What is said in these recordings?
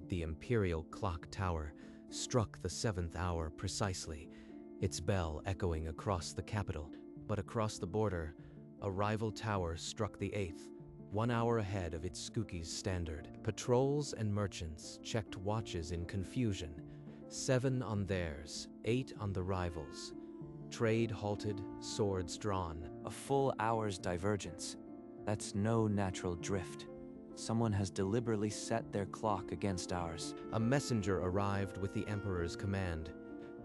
The imperial clock tower struck the 7th hour precisely, its bell echoing across the capital. But across the border, a rival tower struck the 8th, 1 hour ahead of Itsuki's standard. Patrols and merchants checked watches in confusion, 7 on theirs, 8 on the rivals. Trade halted, swords drawn. A full hour's divergence. That's no natural drift. Someone has deliberately set their clock against ours. A messenger arrived with the Emperor's command.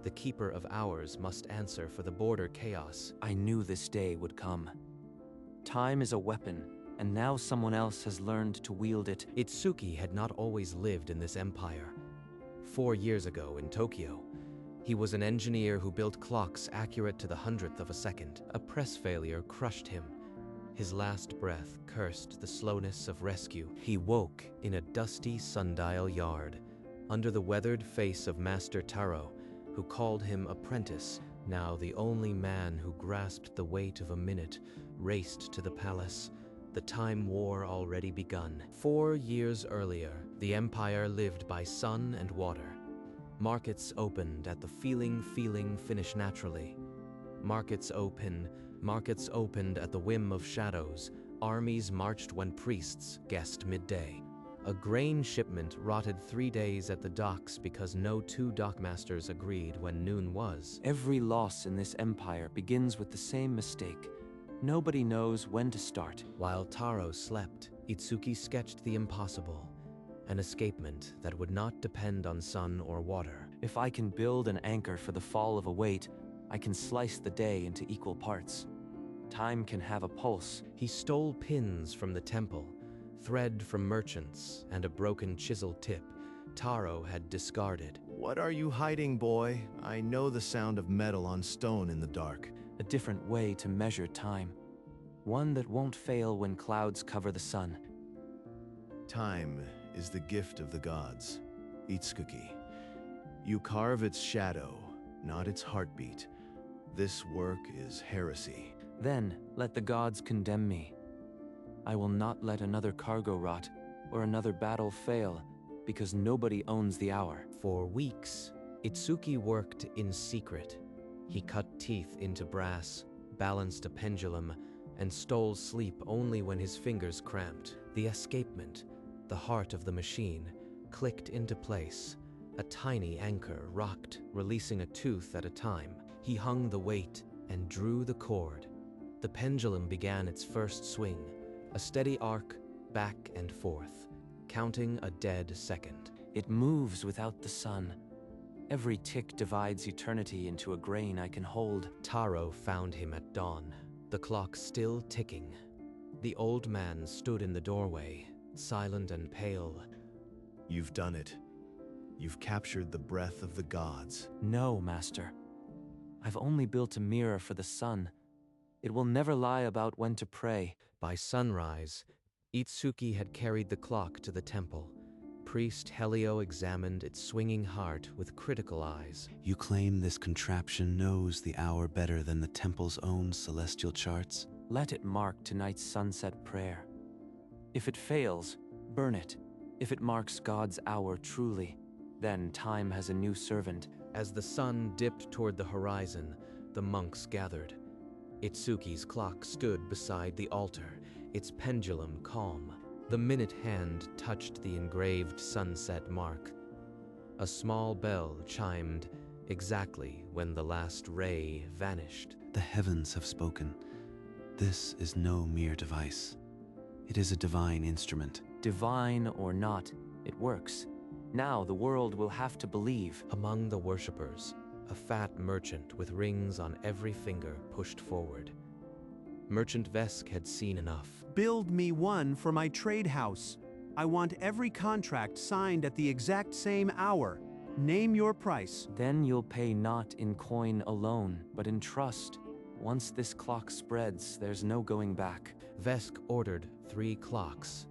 The Keeper of Hours must answer for the border chaos. I knew this day would come. Time is a weapon, and now someone else has learned to wield it. Itsuki had not always lived in this empire. 4 years ago in Tokyo, he was an engineer who built clocks accurate to the 100th of a second. A press failure crushed him. His last breath cursed the slowness of rescue. He woke in a dusty sundial yard, under the weathered face of Master Taro, who called him apprentice. Now the only man who grasped the weight of a minute raced to the palace, the time war already begun. 4 years earlier, the empire lived by sun and water. Markets opened at the feeling finish naturally. Markets opened at the whim of shadows. Armies marched when priests guessed midday. A grain shipment rotted 3 days at the docks because no 2 dockmasters agreed when noon was. Every loss in this empire begins with the same mistake. Nobody knows when to start. While Taro slept, Itsuki sketched the impossible, an escapement that would not depend on sun or water. If I can build an anchor for the fall of a weight, I can slice the day into equal parts. Time can have a pulse. He stole pins from the temple, thread from merchants, and a broken chisel tip Taro had discarded. What are you hiding, boy? I know the sound of metal on stone in the dark. A different way to measure time. One that won't fail when clouds cover the sun. Time is the gift of the gods, Itsuki. You carve its shadow, not its heartbeat. This work is heresy. Then let the gods condemn me. I will not let another cargo rot or another battle fail, because nobody owns the hour. For weeks, Itsuki worked in secret. He cut teeth into brass, balanced a pendulum, and stole sleep only when his fingers cramped. The escapement, the heart of the machine, clicked into place. A tiny anchor rocked, releasing a tooth at a time. He hung the weight and drew the cord. The pendulum began its first swing, a steady arc back and forth, counting a dead second. It moves without the sun. Every tick divides eternity into a grain I can hold. Taro found him at dawn, the clock still ticking. The old man stood in the doorway, silent and pale. You've done it. You've captured the breath of the gods. No, master. I've only built a mirror for the sun. It will never lie about when to pray. By sunrise, Itsuki had carried the clock to the temple. Priest Helio examined its swinging heart with critical eyes. You claim this contraption knows the hour better than the temple's own celestial charts? Let it mark tonight's sunset prayer. If it fails, burn it. If it marks God's hour truly, then time has a new servant. As the sun dipped toward the horizon, the monks gathered. Itsuki's clock stood beside the altar, its pendulum calm. The minute hand touched the engraved sunset mark. A small bell chimed exactly when the last ray vanished. The heavens have spoken. This is no mere device. It is a divine instrument. Divine or not, it works. Now the world will have to believe. Among the worshippers, a fat merchant with rings on every finger pushed forward. Merchant Vesk had seen enough. Build me one for my trade house. I want every contract signed at the exact same hour. Name your price. Then you'll pay not in coin alone, but in trust. Once this clock spreads, there's no going back. Vesk ordered 3 clocks.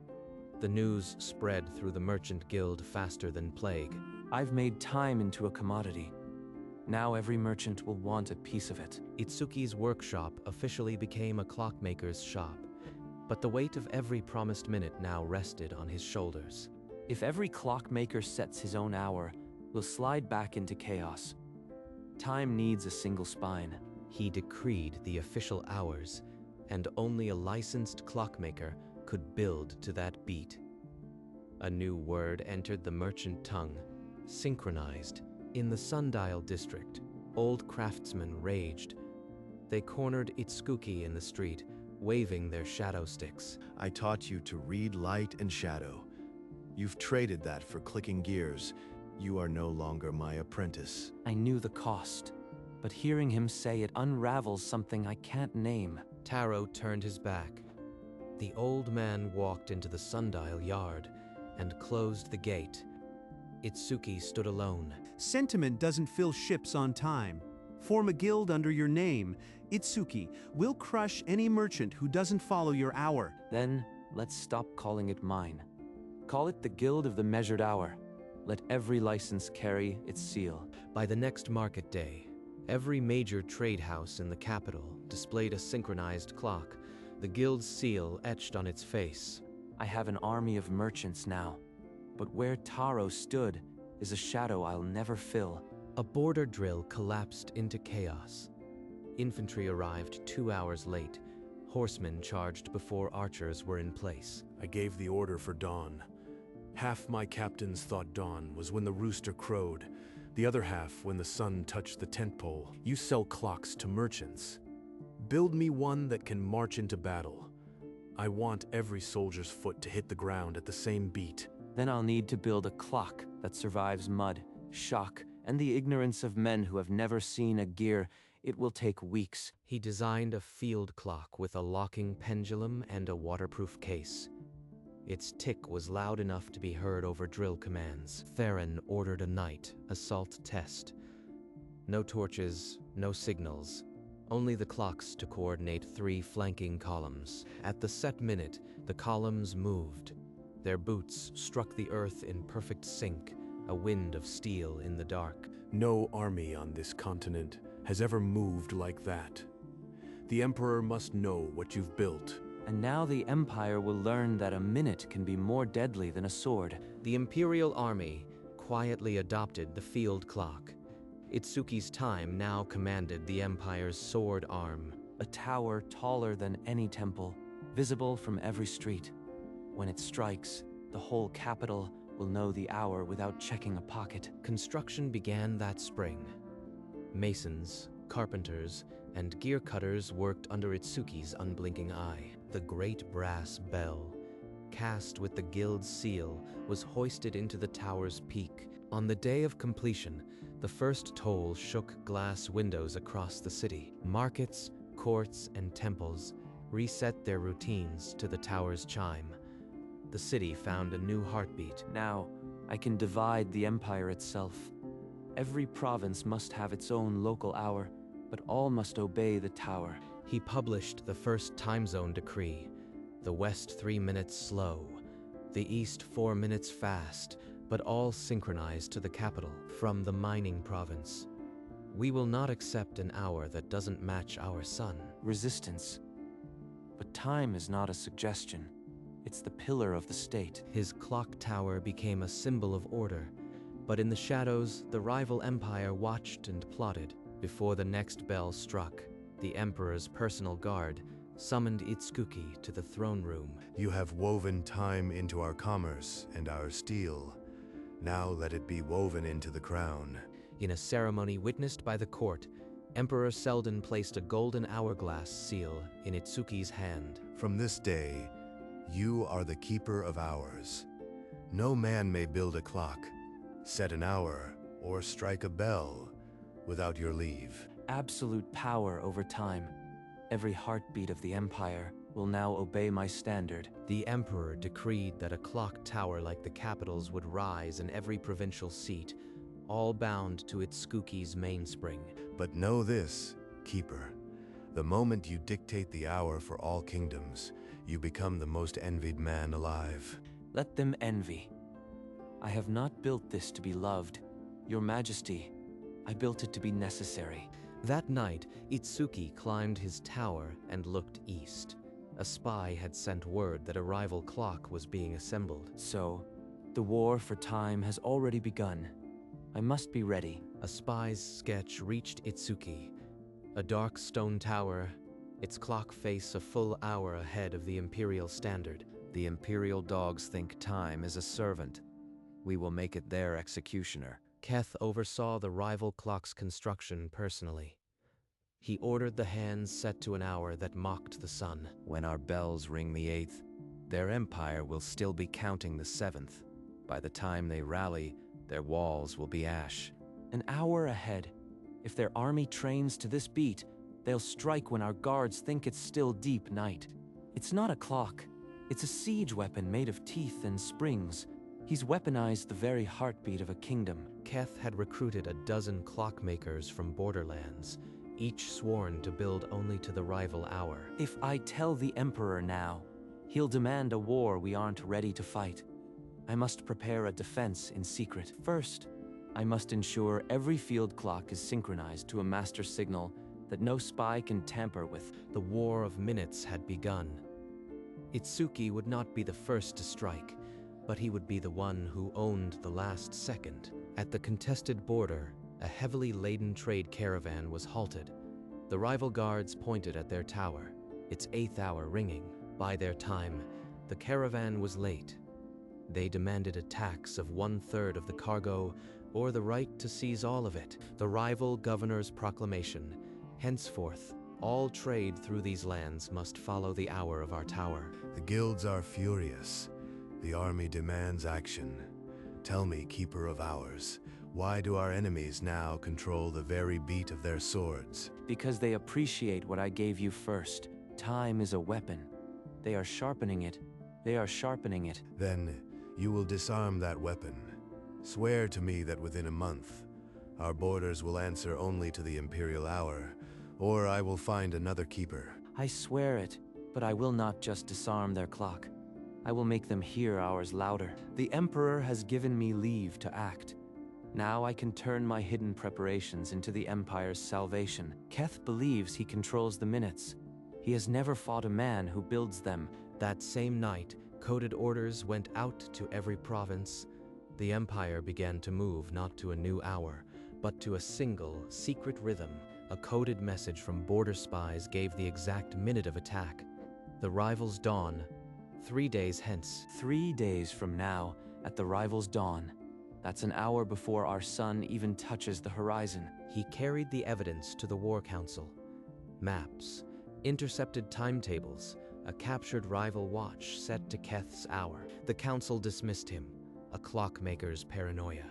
The news spread through the merchant guild faster than plague. I've made time into a commodity. Now every merchant will want a piece of it. Itsuki's workshop officially became a clockmaker's shop, but the weight of every promised minute now rested on his shoulders. If every clockmaker sets his own hour, we'll slide back into chaos. Time needs a single spine. He decreed the official hours, and only a licensed clockmaker could build to that beat. A new word entered the merchant tongue, synchronized. In the sundial district, old craftsmen raged. They cornered Itsuki in the street, waving their shadow sticks. I taught you to read light and shadow. You've traded that for clicking gears. You are no longer my apprentice. I knew the cost, but hearing him say it unravels something I can't name. Taro turned his back. The old man walked into the sundial yard and closed the gate. Itsuki stood alone. Sentiment doesn't fill ships on time. Form a guild under your name. Itsuki will crush any merchant who doesn't follow your hour. Then, let's stop calling it mine. Call it the Guild of the Measured Hour. Let every license carry its seal. By the next market day, every major trade house in the capital displayed a synchronized clock, the guild's seal etched on its face. I have an army of merchants now, but where Taro stood is a shadow I'll never fill. A border drill collapsed into chaos. Infantry arrived 2 hours late. Horsemen charged before archers were in place. I gave the order for dawn. Half my captains thought dawn was when the rooster crowed, the other half when the sun touched the tent pole. You sell clocks to merchants. Build me one that can march into battle. I want every soldier's foot to hit the ground at the same beat. Then I'll need to build a clock that survives mud, shock, and the ignorance of men who have never seen a gear. It will take weeks. He designed a field clock with a locking pendulum and a waterproof case. Its tick was loud enough to be heard over drill commands. Theron ordered a night assault test. No torches, no signals, only the clocks to coordinate 3 flanking columns. At the set minute, the columns moved. Their boots struck the earth in perfect sync, a wind of steel in the dark. No army on this continent has ever moved like that. The Emperor must know what you've built. And now the Empire will learn that a minute can be more deadly than a sword. The Imperial Army quietly adopted the field clock. Itsuki's time now commanded the Empire's sword arm. A tower taller than any temple, visible from every street. When it strikes, the whole capital will know the hour without checking a pocket. Construction began that spring. Masons, carpenters, and gear cutters worked under Itsuki's unblinking eye. The great brass bell, cast with the guild's seal, was hoisted into the tower's peak. On the day of completion, the first toll shook glass windows across the city. Markets, courts, and temples reset their routines to the tower's chime. The city found a new heartbeat. Now, I can divide the Empire itself. Every province must have its own local hour, but all must obey the tower. He published the first time zone decree. The West 3 minutes slow, the East 4 minutes fast, but all synchronized to the capital from the mining province. We will not accept an hour that doesn't match our sun. Resistance. But time is not a suggestion. It's the pillar of the state. His clock tower became a symbol of order, but in the shadows, the rival empire watched and plotted. Before the next bell struck, the Emperor's personal guard summoned Itsuki to the throne room. You have woven time into our commerce and our steel. Now let it be woven into the crown. In a ceremony witnessed by the court, Emperor Selden placed a golden hourglass seal in Itsuki's hand. From this day, you are the keeper of hours. No man may build a clock, set an hour, or strike a bell without your leave. Absolute power over time. Every heartbeat of the Empire will now obey my standard. The Emperor decreed that a clock tower like the capital's would rise in every provincial seat, all bound to Itsuki's mainspring. But know this, Keeper. The moment you dictate the hour for all kingdoms, you become the most envied man alive. Let them envy. I have not built this to be loved. Your Majesty, I built it to be necessary. That night, Itsuki climbed his tower and looked east. A spy had sent word that a rival clock was being assembled. So, The war for time has already begun. I must be ready. A spy's sketch reached Itsuki. A dark stone tower, its clock face a full hour ahead of the Imperial standard. The Imperial dogs think time is a servant. We will make it their executioner. Keth oversaw the rival clock's construction personally. He ordered the hands set to an hour that mocked the sun. When our bells ring the 8th, their empire will still be counting the 7th. By the time they rally, their walls will be ash. An hour ahead. If their army trains to this beat, they'll strike when our guards think it's still deep night. It's not a clock. It's a siege weapon made of teeth and springs. He's weaponized the very heartbeat of a kingdom. Keth had recruited a dozen clockmakers from borderlands, each sworn to build only to the rival hour. If I tell the Emperor now, he'll demand a war we aren't ready to fight. I must prepare a defense in secret. First, I must ensure every field clock is synchronized to a master signal that no spy can tamper with. The War of Minutes had begun. Itsuki would not be the first to strike, but he would be the one who owned the last second. At the contested border, a heavily laden trade caravan was halted. The rival guards pointed at their tower, its 8th hour ringing. By their time, the caravan was late. They demanded a tax of 1/3 of the cargo or the right to seize all of it. The rival governor's proclamation. Henceforth, all trade through these lands must follow the hour of our tower. The guilds are furious. The army demands action. Tell me, Keeper of Hours, why do our enemies now control the very beat of their swords? Because they appreciate what I gave you first. Time is a weapon. They are sharpening it. They are sharpening it. Then you will disarm that weapon. Swear to me that within a month, our borders will answer only to the Imperial hour, or I will find another keeper. I swear it, but I will not just disarm their clock. I will make them hear ours louder. The Emperor has given me leave to act. Now I can turn my hidden preparations into the Empire's salvation. Keth believes he controls the minutes. He has never fought a man who builds them. That same night, coded orders went out to every province. The Empire began to move not to a new hour, but to a single, secret rhythm. A coded message from border spies gave the exact minute of attack. The rival's dawn, 3 days hence. 3 days from now, at the rival's dawn. That's an hour before our sun even touches the horizon. He carried the evidence to the War Council. Maps, intercepted timetables, a captured rival watch set to Keth's hour. The council dismissed him, a clockmaker's paranoia.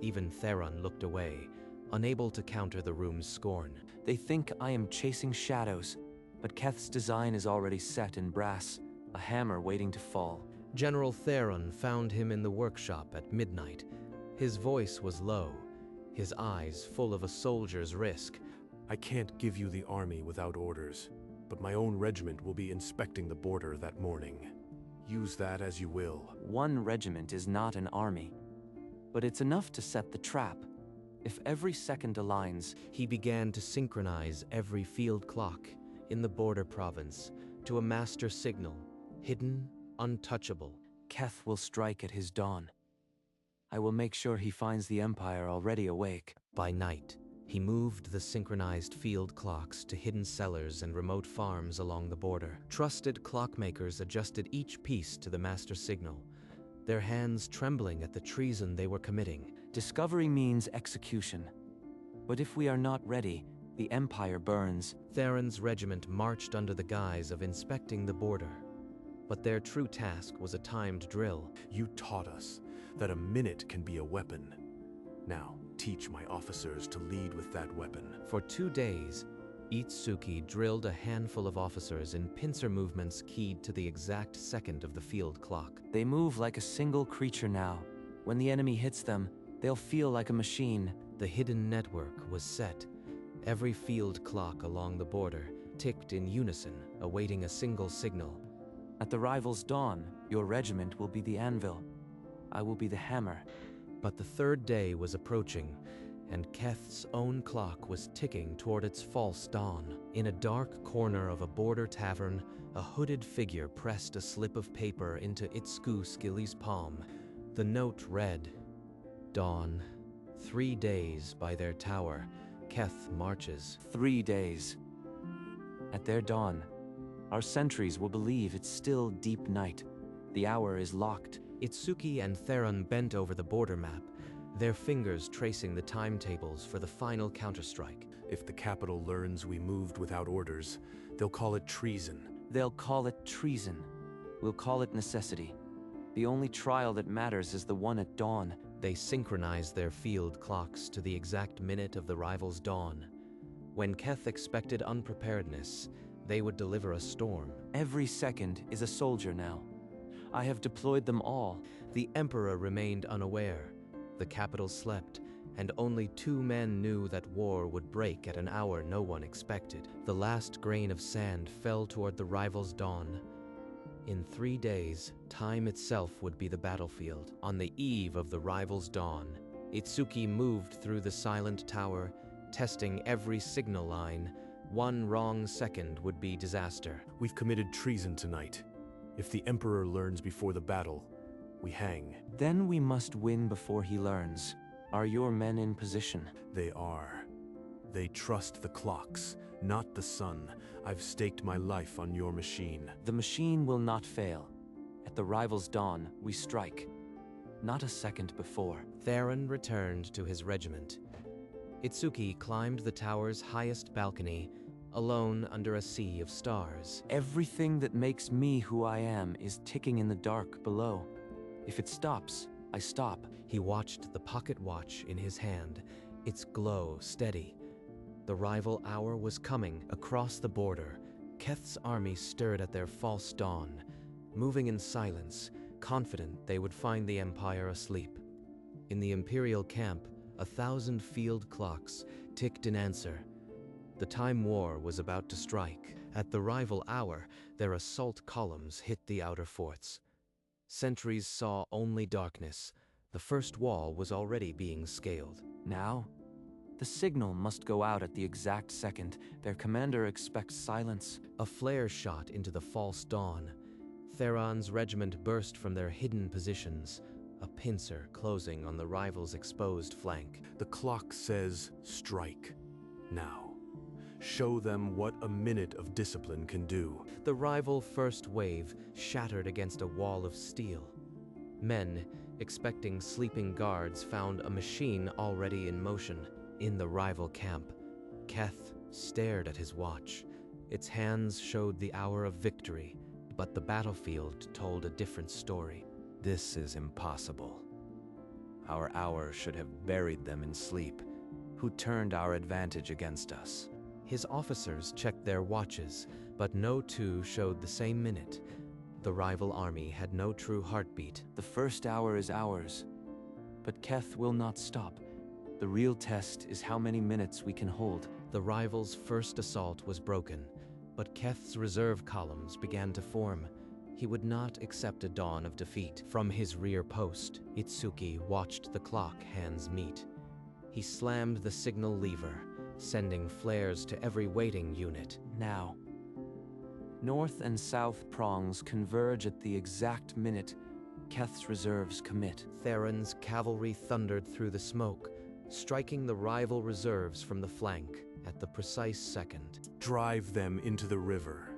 Even Theron looked away, unable to counter the room's scorn. They think I am chasing shadows, but Keth's design is already set in brass, a hammer waiting to fall. General Theron found him in the workshop at midnight. His voice was low, his eyes full of a soldier's risk. I can't give you the army without orders, but my own regiment will be inspecting the border that morning. Use that as you will. 1 regiment is not an army, but it's enough to set the trap. If every second aligns, He began to synchronize every field clock in the border province to a master signal, hidden, untouchable. Keth will strike at his dawn. I will make sure he finds the Empire already awake. By night, he moved the synchronized field clocks to hidden cellars and remote farms along the border. Trusted clockmakers adjusted each piece to the master signal, their hands trembling at the treason they were committing. Discovery means execution. But if we are not ready, the Empire burns. Theron's regiment marched under the guise of inspecting the border. But their true task was a timed drill. You taught us that a minute can be a weapon. Now, teach my officers to lead with that weapon. For 2 days, Itsuki drilled a handful of officers in pincer movements keyed to the exact second of the field clock. They move like a single creature now. When the enemy hits them, they'll feel like a machine. The hidden network was set. Every field clock along the border ticked in unison, awaiting a single signal. At the rival's dawn, your regiment will be the anvil. I will be the hammer. But the 3rd day was approaching, and Keth's own clock was ticking toward its false dawn. In a dark corner of a border tavern, a hooded figure pressed a slip of paper into Itsuki Skilly's palm. The note read, Dawn, 3 days by their tower, Keth marches. 3 days. At their dawn, our sentries will believe it's still deep night. The hour is locked. Itsuki and Theron bent over the border map, their fingers tracing the timetables for the final counterstrike. If the capital learns we moved without orders, they'll call it treason. They'll call it treason. We'll call it necessity. The only trial that matters is the one at dawn. They synchronized their field clocks to the exact minute of the rival's dawn. When Keth expected unpreparedness, they would deliver a storm. Every second is a soldier now. I have deployed them all. The Emperor remained unaware. The capital slept, and only 2 men knew that war would break at an hour no one expected. The last grain of sand fell toward the rival's dawn. In 3 days, time itself would be the battlefield. On the eve of the rival's dawn, Itsuki moved through the silent tower, testing every signal line. 1 wrong second would be disaster. We've committed treason tonight. If the Emperor learns before the battle, we hang. Then we must win before he learns. Are your men in position? They are. They trust the clocks, not the sun. I've staked my life on your machine. The machine will not fail. At the rival's dawn, we strike. Not a second before. Theron returned to his regiment. Itsuki climbed the tower's highest balcony, alone under a sea of stars. Everything that makes me who I am is ticking in the dark below. If it stops, I stop. He watched the pocket watch in his hand, its glow steady. The rival hour was coming across the border. Keth's army stirred at their false dawn, moving in silence, confident they would find the Empire asleep. In the Imperial camp, 1,000 field clocks ticked in answer. The time war was about to strike. At the rival hour, their assault columns hit the outer forts. Sentries saw only darkness. The first wall was already being scaled. Now, the signal must go out at the exact second. Their commander expects silence. A flare shot into the false dawn. Theron's regiment burst from their hidden positions, a pincer closing on the rival's exposed flank. The clock says strike. Now. Show them what a minute of discipline can do. The rival first wave shattered against a wall of steel. Men, expecting sleeping guards, found a machine already in motion in the rival camp. Keth stared at his watch. Its hands showed the hour of victory, but the battlefield told a different story. This is impossible. Our hour should have buried them in sleep. Who turned our advantage against us? His officers checked their watches, but no 2 showed the same minute. The rival army had no true heartbeat. The first hour is ours, but Keth will not stop. The real test is how many minutes we can hold. The rival's first assault was broken, but Keth's reserve columns began to form. He would not accept a dawn of defeat. From his rear post, Itsuki watched the clock hands meet. He slammed the signal lever, sending flares to every waiting unit. Now. North and south prongs converge at the exact minute Keth's reserves commit. Theron's cavalry thundered through the smoke, striking the rival reserves from the flank at the precise second. Drive them into the river.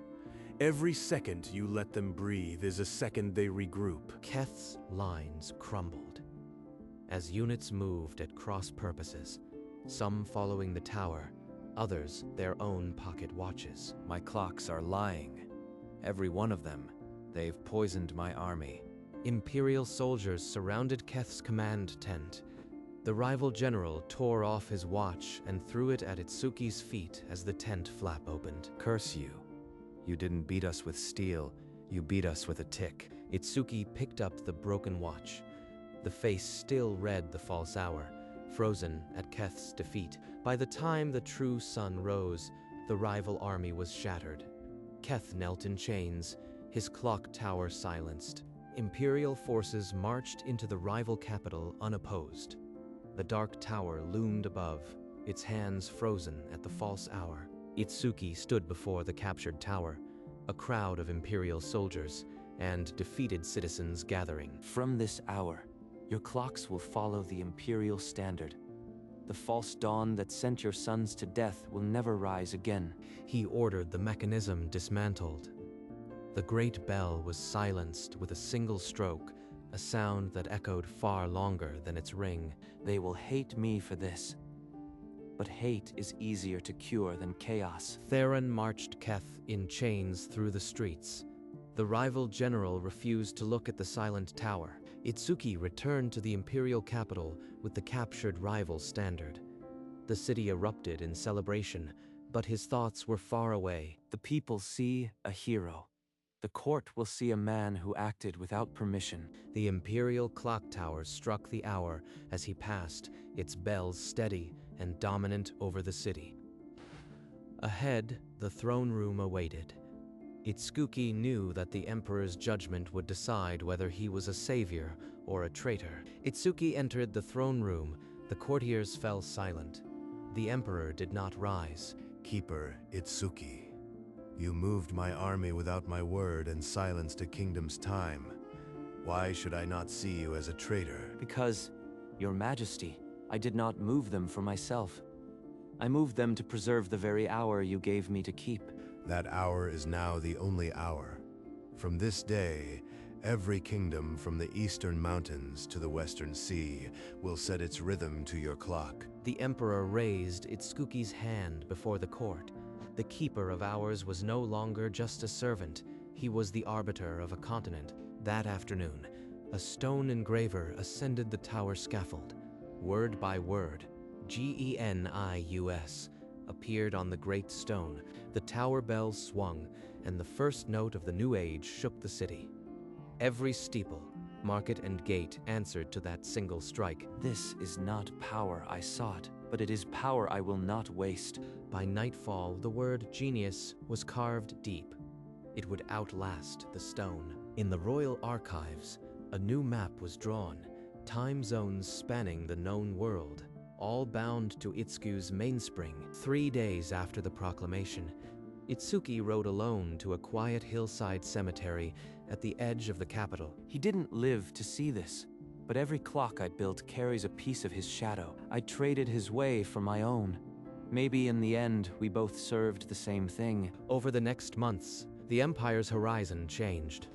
Every second you let them breathe is a second they regroup. Keth's lines crumbled. As units moved at cross purposes, some following the tower, others their own pocket watches. My clocks are lying. Every one of them. They've poisoned my army. Imperial soldiers surrounded Keth's command tent. The rival general tore off his watch and threw it at Itsuki's feet as the tent flap opened. Curse you. You didn't beat us with steel, you beat us with a tick. Itsuki picked up the broken watch. The face still read the false hour, frozen at Keth's defeat. By the time the true sun rose, the rival army was shattered. Keth knelt in chains, his clock tower silenced. Imperial forces marched into the rival capital unopposed. The dark tower loomed above, its hands frozen at the false hour. Itsuki stood before the captured tower, a crowd of Imperial soldiers and defeated citizens gathering. From this hour, Your clocks will follow the imperial standard. The false dawn that sent your sons to death will never rise again. He ordered the mechanism dismantled. The great bell was silenced with a single stroke, a sound that echoed far longer than its ring. They will hate me for this. But hate is easier to cure than chaos. Theron marched Keth in chains through the streets. The rival general refused to look at the silent tower. Itsuki returned to the imperial capital with the captured rival standard. The city erupted in celebration, but his thoughts were far away. The people see a hero. The court will see a man who acted without permission. The imperial clock tower struck the hour as he passed, its bells steady and dominant over the city. Ahead, the throne room awaited. Itsuki knew that the emperor's judgment would decide whether he was a savior or a traitor. Itsuki entered the throne room. The courtiers fell silent. The emperor did not rise. Keeper Itsuki, you moved my army without my word and silenced a kingdom's time. Why should I not see you as a traitor? Because, Your Majesty, I did not move them for myself. I moved them to preserve the very hour you gave me to keep. That hour is now the only hour. From this day, every kingdom from the eastern mountains to the western sea will set its rhythm to your clock. The emperor raised Itsuki's hand before the court. The keeper of hours was no longer just a servant. He was the arbiter of a continent. That afternoon, a stone engraver ascended the tower scaffold. Word by word, Genius, appeared on the great stone. The tower bells swung, and the first note of the new age shook the city. Every steeple, market, and gate answered to that single strike. This is not power I sought, but it is power I will not waste. By nightfall, the word genius was carved deep. It would outlast the stone. In the royal archives, a new map was drawn, time zones spanning the known world, all bound to Itsuki's mainspring. 3 days after the proclamation, Itsuki rode alone to a quiet hillside cemetery at the edge of the capital. He didn't live to see this, but every clock I built carries a piece of his shadow. I traded his way for my own. Maybe in the end, we both served the same thing. Over the next months, the empire's horizon changed.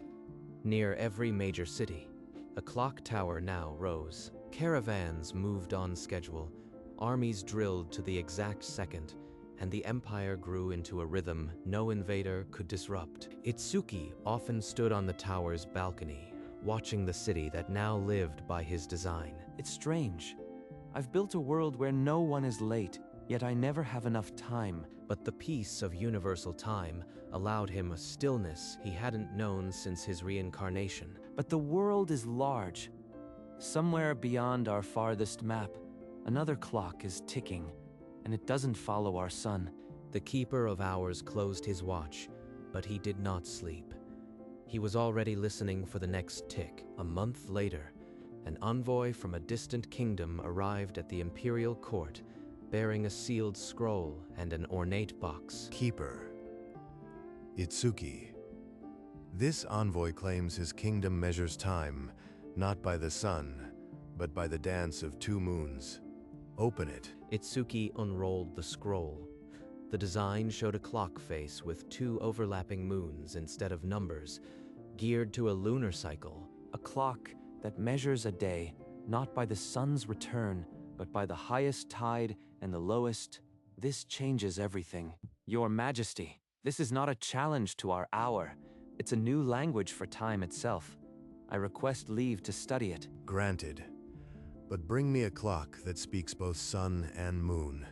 Near every major city, a clock tower now rose. Caravans moved on schedule, armies drilled to the exact second, and the empire grew into a rhythm no invader could disrupt. Itsuki often stood on the tower's balcony, watching the city that now lived by his design. It's strange. I've built a world where no one is late, yet I never have enough time. But the peace of universal time allowed him a stillness he hadn't known since his reincarnation. But the world is large. Somewhere beyond our farthest map, another clock is ticking, and it doesn't follow our sun. The keeper of hours closed his watch, but he did not sleep. He was already listening for the next tick. A month later, an envoy from a distant kingdom arrived at the imperial court, bearing a sealed scroll and an ornate box. Keeper Itsuki, this envoy claims his kingdom measures time, not by the sun, but by the dance of 2 moons. Open it. Itsuki unrolled the scroll. The design showed a clock face with 2 overlapping moons instead of numbers, geared to a lunar cycle. A clock that measures a day, not by the sun's return, but by the highest tide and the lowest. This changes everything. Your Majesty, this is not a challenge to our hour. It's a new language for time itself. I request leave to study it. Granted. But bring me a clock that speaks both sun and moon.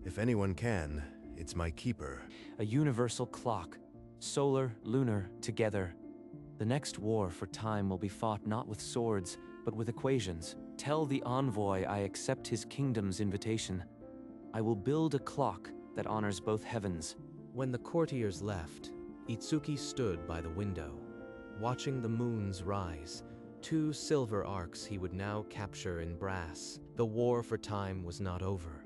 If anyone can, it's my keeper. A universal clock, solar, lunar, together. The next war for time will be fought not with swords, but with equations. Tell the envoy I accept his kingdom's invitation. I will build a clock that honors both heavens. When the courtiers left, Itsuki stood by the window, watching the moons rise. 2 silver arcs he would now capture in brass. The war for time was not over.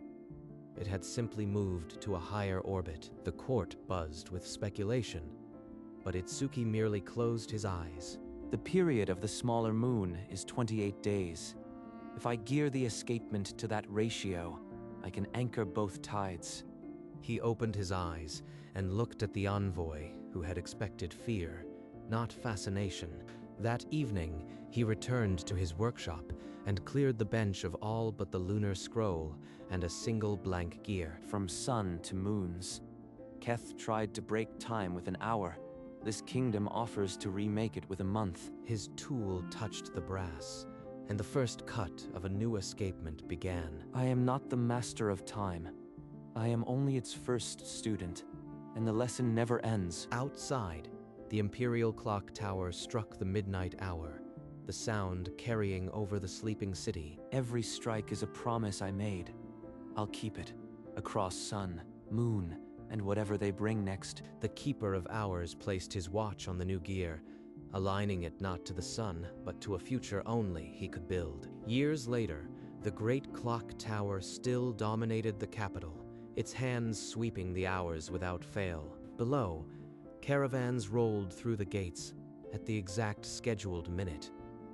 It had simply moved to a higher orbit. The court buzzed with speculation, but Itsuki merely closed his eyes. The period of the smaller moon is 28 days. If I gear the escapement to that ratio, I can anchor both tides. He opened his eyes and looked at the envoy, who had expected fear, not fascination. That evening, he returned to his workshop and cleared the bench of all but the lunar scroll and a single blank gear. From sun to moons, Keth tried to break time with an hour. This kingdom offers to remake it with a month. His tool touched the brass, and the first cut of a new escapement began. I am not the master of time. I am only its first student, and the lesson never ends. Outside, the Imperial Clock Tower struck the midnight hour, the sound carrying over the sleeping city. Every strike is a promise I made. I'll keep it, across sun, moon, and whatever they bring next. The Keeper of Hours placed his watch on the new gear, aligning it not to the sun, but to a future only he could build. Years later, the great clock tower still dominated the capital, its hands sweeping the hours without fail. Below, caravans rolled through the gates at the exact scheduled minute,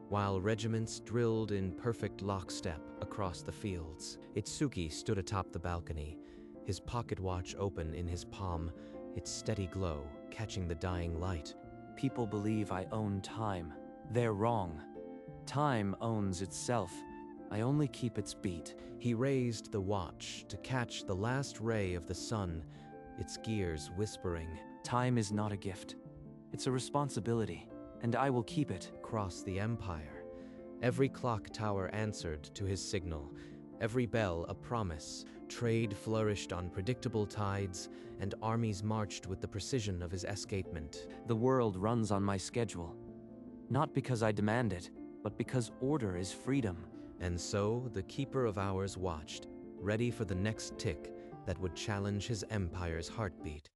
while regiments drilled in perfect lockstep across the fields. Itsuki stood atop the balcony, his pocket watch open in his palm, its steady glow catching the dying light. People believe I own time. They're wrong. Time owns itself. I only keep its beat. He raised the watch to catch the last ray of the sun, its gears whispering. Time is not a gift. It's a responsibility, and I will keep it. Across the empire, every clock tower answered to his signal, every bell a promise. Trade flourished on predictable tides, and armies marched with the precision of his escapement. The world runs on my schedule. Not because I demand it, but because order is freedom. And so the Keeper of Hours watched, ready for the next tick that would challenge his empire's heartbeat.